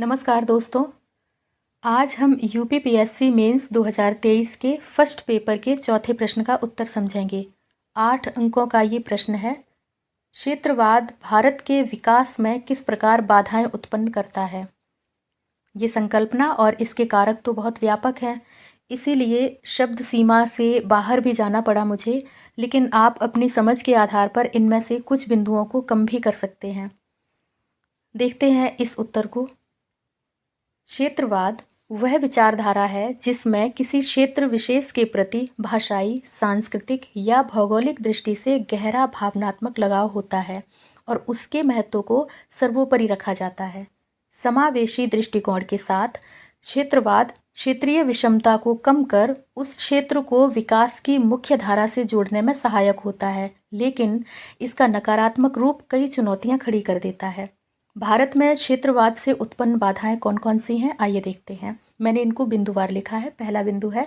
नमस्कार दोस्तों। आज हम यूपीपीएससी मेंस 2023 के फर्स्ट पेपर के चौथे प्रश्न का उत्तर समझेंगे। 8 अंकों का ये प्रश्न है। क्षेत्रवाद भारत के विकास में किस प्रकार बाधाएं उत्पन्न करता है। ये संकल्पना और इसके कारक तो बहुत व्यापक हैं, इसीलिए शब्द सीमा से बाहर भी जाना पड़ा मुझे, लेकिन आप अपनी समझ के आधार पर इनमें से कुछ बिंदुओं को कम भी कर सकते हैं। देखते हैं इस उत्तर को। क्षेत्रवाद वह विचारधारा है जिसमें किसी क्षेत्र विशेष के प्रति भाषाई, सांस्कृतिक या भौगोलिक दृष्टि से गहरा भावनात्मक लगाव होता है और उसके महत्व को सर्वोपरि रखा जाता है। समावेशी दृष्टिकोण के साथ क्षेत्रवाद क्षेत्रीय विषमता को कम कर उस क्षेत्र को विकास की मुख्य धारा से जोड़ने में सहायक होता है, लेकिन इसका नकारात्मक रूप कई चुनौतियां खड़ी कर देता है। भारत में क्षेत्रवाद से उत्पन्न बाधाएं कौन कौन सी हैं, आइए देखते हैं। मैंने इनको बिंदुवार लिखा है। पहला बिंदु है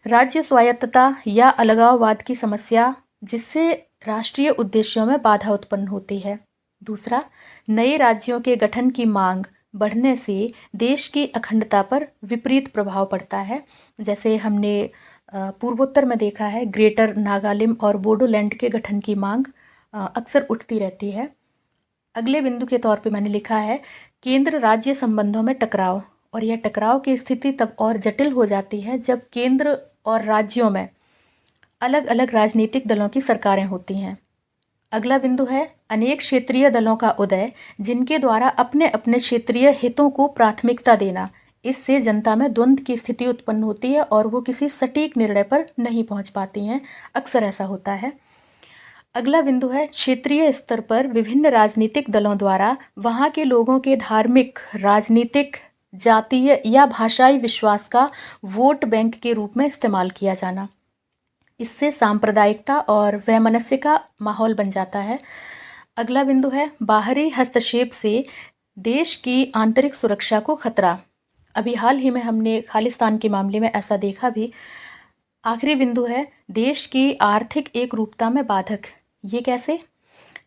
राज्य स्वायत्तता या अलगाववाद की समस्या, जिससे राष्ट्रीय उद्देश्यों में बाधा उत्पन्न होती है। दूसरा, नए राज्यों के गठन की मांग बढ़ने से देश की अखंडता पर विपरीत प्रभाव पड़ता है। जैसे हमने पूर्वोत्तर में देखा है, ग्रेटर नागालैंड और बोडोलैंड के गठन की मांग अक्सर उठती रहती है। अगले बिंदु के तौर पे मैंने लिखा है केंद्र राज्य संबंधों में टकराव, और यह टकराव की स्थिति तब और जटिल हो जाती है जब केंद्र और राज्यों में अलग अलग राजनीतिक दलों की सरकारें होती हैं। अगला बिंदु है अनेक क्षेत्रीय दलों का उदय, जिनके द्वारा अपने अपने क्षेत्रीय हितों को प्राथमिकता देना। इससे जनता में द्वंद्व की स्थिति उत्पन्न होती है और वो किसी सटीक निर्णय पर नहीं पहुंच पाती हैं। अक्सर ऐसा होता है। अगला बिंदु है क्षेत्रीय स्तर पर विभिन्न राजनीतिक दलों द्वारा वहाँ के लोगों के धार्मिक, राजनीतिक, जातीय या भाषाई विश्वास का वोट बैंक के रूप में इस्तेमाल किया जाना। इससे सांप्रदायिकता और वैमनस्य का माहौल बन जाता है। अगला बिंदु है बाहरी हस्तक्षेप से देश की आंतरिक सुरक्षा को खतरा। अभी हाल ही में हमने खालिस्तान के मामले में ऐसा देखा भी। आखिरी बिंदु है देश की आर्थिक एकरूपता में बाधक। ये कैसे?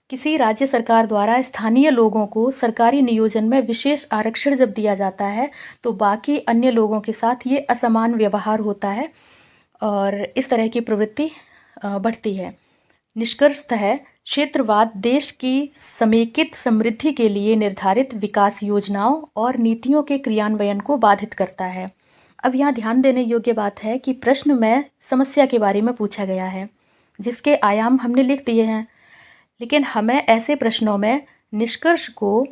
किसी राज्य सरकार द्वारा स्थानीय लोगों को सरकारी नियोजन में विशेष आरक्षण जब दिया जाता है तो बाकी अन्य लोगों के साथ ये असमान व्यवहार होता है और इस तरह की प्रवृत्ति बढ़ती है। निष्कर्षतः है क्षेत्रवाद देश की समेकित समृद्धि के लिए निर्धारित विकास योजनाओं और नीतियों के क्रियान्वयन को बाधित करता है। अब यहाँ ध्यान देने योग्य बात है कि प्रश्न में समस्या के बारे में पूछा गया है, जिसके आयाम हमने लिख दिए हैं, लेकिन हमें ऐसे प्रश्नों में निष्कर्ष को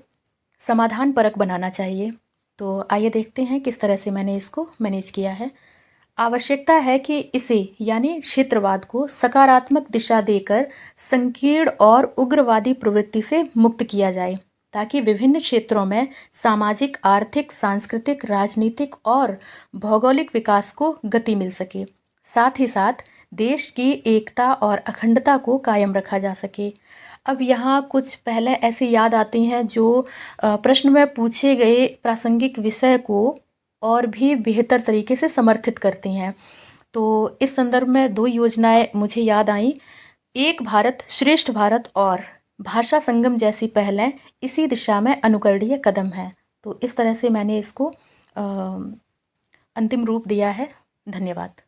समाधान परक बनाना चाहिए। तो आइए देखते हैं किस तरह से मैंने इसको मैनेज किया है। आवश्यकता है कि इसे यानी क्षेत्रवाद को सकारात्मक दिशा देकर संकीर्ण और उग्रवादी प्रवृत्ति से मुक्त किया जाए, ताकि विभिन्न क्षेत्रों में सामाजिक, आर्थिक, सांस्कृतिक, राजनीतिक और भौगोलिक विकास को गति मिल सके। साथ ही साथ देश की एकता और अखंडता को कायम रखा जा सके। अब यहाँ कुछ पहले ऐसी याद आती हैं जो प्रश्न में पूछे गए प्रासंगिक विषय को और भी बेहतर तरीके से समर्थित करती हैं। तो इस संदर्भ में 2 योजनाएं मुझे याद आईं। एक भारत श्रेष्ठ भारत और भाषा संगम जैसी पहलें इसी दिशा में अनुकरणीय कदम हैं। तो इस तरह से मैंने इसको अंतिम रूप दिया है। धन्यवाद।